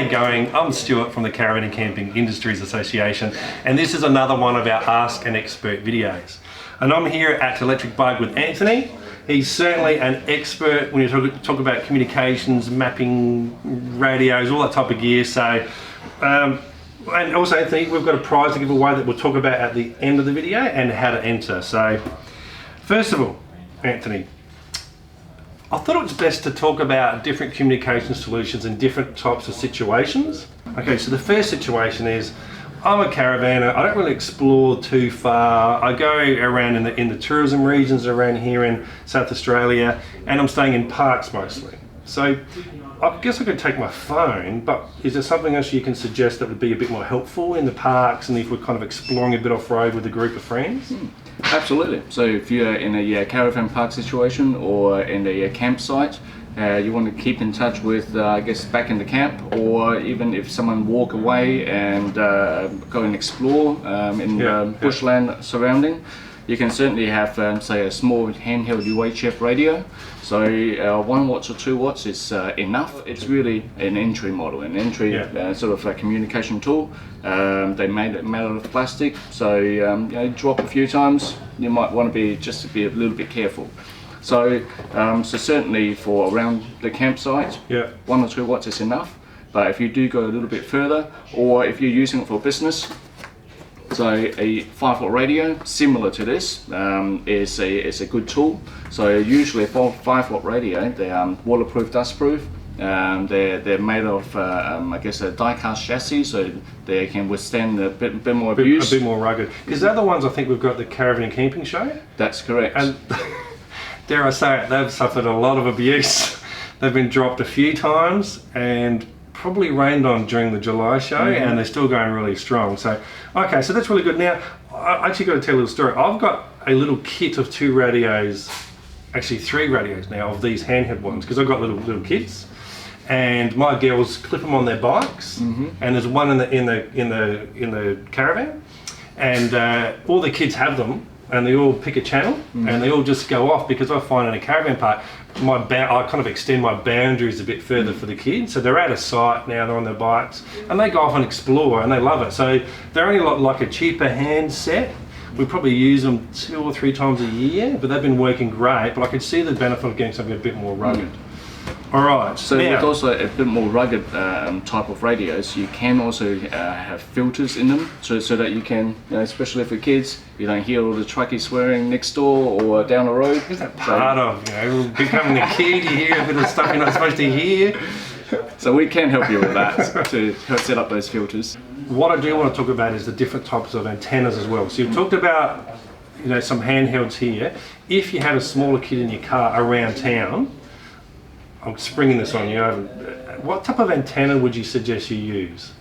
you going? I'm Stuart from the Caravan and Camping Industries Association, and this is another one of our Ask an Expert videos. And I'm here at Electric Bug with Anthony. He's certainly an expert when you talk about communications, mapping, radios, all that type of gear. So, and also Anthony, we've got a prize to give away that we'll talk about at the end of the video and how to enter. So, first of all, Anthony, I thought it was best to talk about different communication solutions in different types of situations. Okay, so the first situation is, I'm a caravaner, I don't really explore too far. I go around in the tourism regions around here in South Australia, and I'm staying in parks mostly. So I guess I could take my phone, but is there something else you can suggest that would be a bit more helpful in the parks and if we're kind of exploring a bit off-road with a group of friends? Absolutely. So if you're in a caravan park situation or in a campsite, you want to keep in touch with, I guess, back in the camp, or even if someone walk away and go and explore in bushland surrounding, you can certainly have, say, a small handheld UHF radio. So 1 watt or 2 watts is enough. It's really an entry model, sort of a communication tool. They made it out of plastic, so drop a few times, you might want to be a little bit careful. So, so certainly for around the campsite, 1 or 2 watts is enough. But if you do go a little bit further, or if you're using it for business, so a 5 watt radio, similar to this, is a good tool. So usually a 5 watt radio, they're waterproof, dustproof. They're made of, I guess, a die-cast chassis, so they can withstand a bit more abuse. A bit more rugged. Because the other ones, I think we've got the Caravan and Camping Show. That's correct. And dare I say it, they've suffered a lot of abuse. They've been dropped a few times and probably rained on during the July show, and they're still going really strong. So, okay, so that's really good. Now, I actually got to tell a little story. I've got a little kit of 2 radios, actually 3 radios now of these handheld ones, because I've got little kids, and my girls clip them on their bikes, and there's one in the caravan, and all the kids have them. And they all pick a channel, and they all just go off, because I find in a caravan park, I kind of extend my boundaries a bit further for the kids. So they're out of sight now, they're on their bikes, and they go off and explore, and they love it. So they're only like a cheaper handset. We probably use them 2 or 3 times a year, but they've been working great. But I could see the benefit of getting something a bit more rugged. All right. So with also a bit more rugged type of radios, you can also have filters in them, so that you can, especially for kids, you don't hear all the truckies swearing next door or down the road. Is that part of becoming a kid? You hear a bit of stuff you're not supposed to hear. So we can help you with that to help set up those filters. What I do want to talk about is the different types of antennas as well. So you've talked about some handhelds here. If you had a smaller kid in your car around town, I'm springing this on you. What type of antenna would you suggest you use?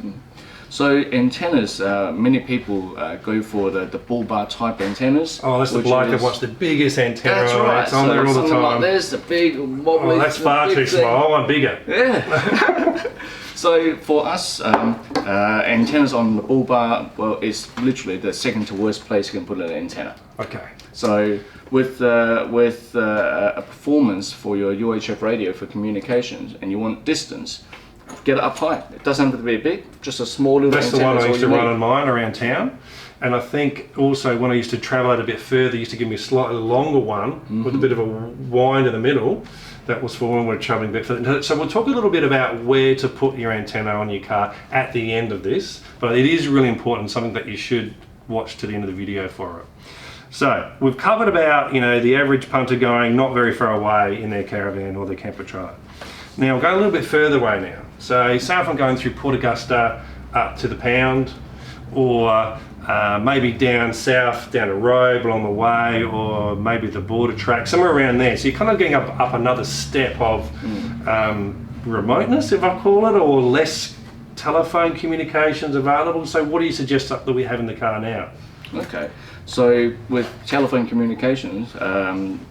So antennas, many people go for the bull bar type antennas. Oh, that's the bloke that wants the biggest antenna. That's right. It's on there all the time. Like there's the big wobbly. Oh, that's far too small. I want bigger. Yeah. So for us, antennas on the bull bar, well, it's literally the second to worst place you can put an antenna. Okay. So with a performance for your UHF radio for communications, and you want distance, get it up high. It doesn't have to be big, just a small little antenna. That's the one I used to run on mine around town. And I think also when I used to travel out a bit further, used to give me a slightly longer one with a bit of a wind in the middle. That was for when we're traveling a bit further. So we'll talk a little bit about where to put your antenna on your car at the end of this. But it is really important, something that you should watch to the end of the video for it. So we've covered about the average punter going not very far away in their caravan or their camper trailer. Now we'll go a little bit further away now. So say if I'm going through Port Augusta up to the Pound, or maybe down south, down a road along the way, or maybe the border track, somewhere around there. So you're kind of getting up another step of remoteness, if I call it, or less telephone communications available. So what do you suggest that we have in the car now? Okay. So with telephone communications,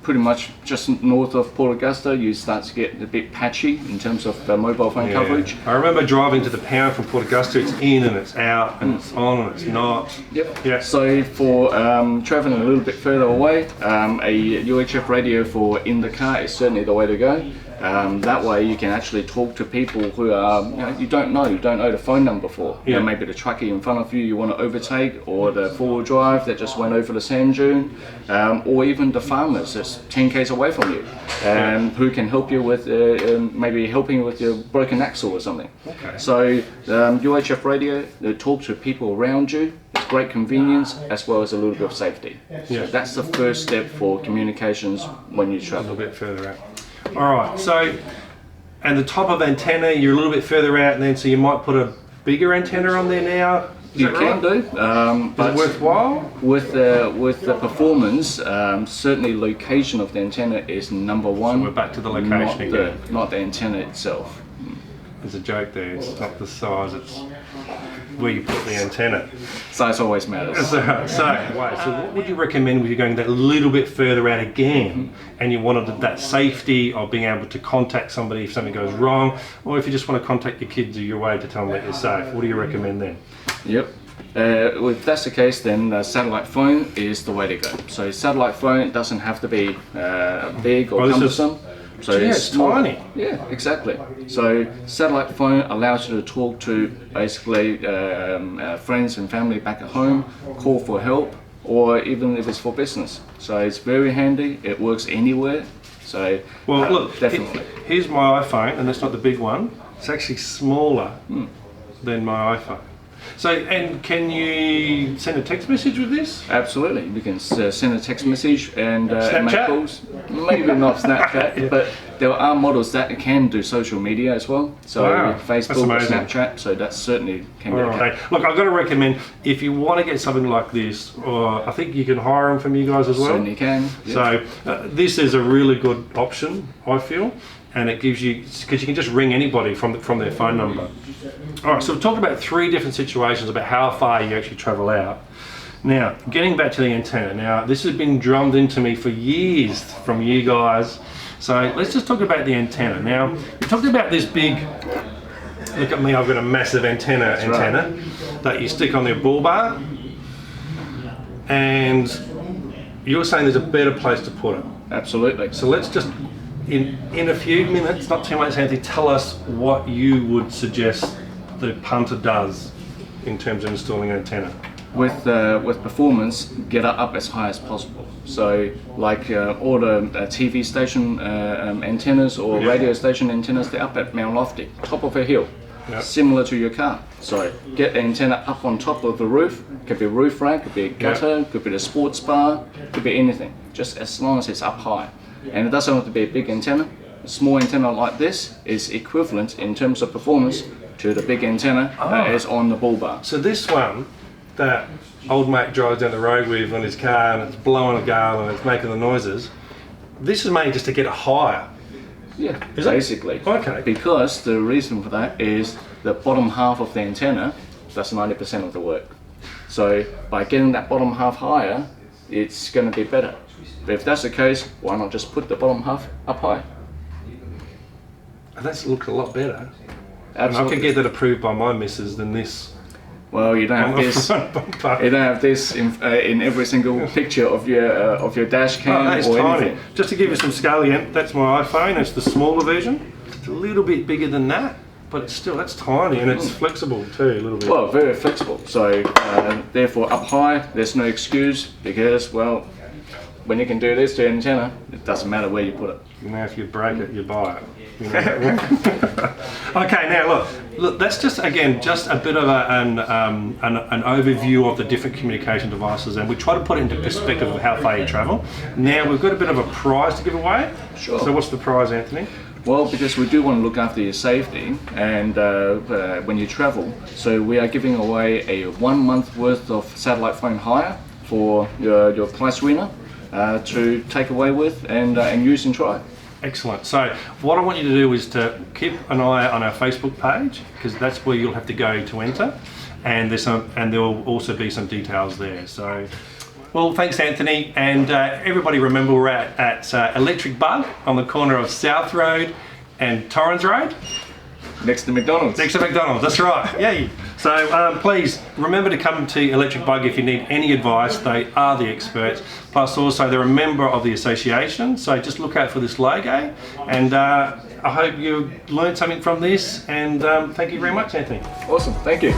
pretty much just north of Port Augusta, you start to get a bit patchy in terms of mobile phone coverage. I remember driving to the Pound from Port Augusta. It's in and it's out and it's on and it's not. Yep. Yeah. So for traveling a little bit further away, a UHF radio for in the car is certainly the way to go. That way you can actually talk to people who are, you don't know the phone number for. Yeah. Maybe the truckie in front of you want to overtake, or the four-wheel drive that just went over the sand dune, or even the farmers that's 10 k's away from you, who can help you with maybe helping you with your broken axle or something. Okay. So UHF Radio, they talk to people around you. It's great convenience as well as a little bit of safety. Yeah. So that's the first step for communications when you A travel. little bit further out. All right, so, and the top of antenna, you're a little bit further out, and then so you might put a bigger antenna on there now. You can do, but Is it worthwhile? with the performance, certainly location of the antenna is number one. So we're back to the location again. Not the antenna itself. There's a joke there. It's not the size; it's where you put the antenna. Size always matters. So what would you recommend if you're going that little bit further out again, and you wanted that safety of being able to contact somebody if something goes wrong, or if you just want to contact your kids or your way to tell them that you're safe? What do you recommend then? Yep. If that's the case, then satellite phone is the way to go. So satellite phone doesn't have to be big or cumbersome. So it's tiny. Yeah, exactly. So satellite phone allows you to talk to basically friends and family back at home, call for help, or even if it's for business. So it's very handy. It works anywhere. So Well, look, definitely. here's my iPhone, and that's not the big one. It's actually smaller than my iPhone. So, and can you send a text message with this? Absolutely, you can send a text message and make Snapchat? calls. Maybe not Snapchat, but there are models that can do social media as well. So Wow, that's Facebook, or amazing. Snapchat. So that certainly can be. Okay. Look, I've got to recommend, if you want to get something like this, or I think you can hire them from you guys as well. Certainly can. Yep. So this is a really good option, I feel, and it gives you, because you can just ring anybody from their phone number. All right, so we've talked about 3 different situations about how far you actually travel out. Now, getting back to the antenna. Now, this has been drummed into me for years from you guys. So let's just talk about the antenna. Now, you talked about this big, look at me, I've got a massive antenna that you stick on your bull bar. And you're saying there's a better place to put it. Absolutely. So let's just, in a few minutes, not too much, Anthony, tell us what you would suggest the punter does in terms of installing an antenna. With performance, get it up as high as possible. So like all the TV station antennas or radio station antennas, they're up at Mount Lofty, top of a hill, similar to your car. So get the antenna up on top of the roof. Could be a roof rack, could be a gutter, could be the sports bar, could be anything. Just as long as it's up high. And it doesn't have to be a big antenna. A small antenna like this is equivalent in terms of performance to the big antenna that is on the bull bar. So this one that old mate drives down the road with on his car, and it's blowing a gale and it's making the noises, this is made just to get it higher. Yeah, Is it? basically. Okay. Because the reason for that is the bottom half of the antenna does 90% of the work. So by getting that bottom half higher, it's going to be better. But if that's the case, why not just put the bottom half up high? And that's looked a lot better. And I Absolutely. can get that approved by my missus than this. Well, you don't have on the this. front bumper. You don't have this in every single picture of your dash cam That is or tiny. anything. Just to give you some scale again, that's my iPhone, it's the smaller version. It's a little bit bigger than that, but it's still, that's tiny, and it's flexible too, a little bit. Well, very flexible. So therefore, up high, there's no excuse because, well, when you can do this to an antenna, it doesn't matter where you put it. Now if you break it, you buy it. You know? Okay, now look, that's just, again, just a bit of an overview of the different communication devices, and we try to put it into perspective of how far you travel. Now we've got a bit of a prize to give away. Sure. So what's the prize, Anthony? Well, because we do want to look after your safety and when you travel, so we are giving away a 1 month worth of satellite phone hire for your prize winner to take away with and use and try. Excellent. So what I want you to do is to keep an eye on our Facebook page, because that's where you'll have to go to enter, and there will also be some details there. So, well, thanks, Anthony, and everybody remember we're at Electric Bug on the corner of South Road and Torrens Road. Next to McDonald's. Next to McDonald's, that's right. Yay. So please remember to come to Electric Bug if you need any advice. They are the experts. Plus also they're a member of the association. So just look out for this logo. And I hope you learned something from this. And thank you very much, Anthony. Awesome, thank you.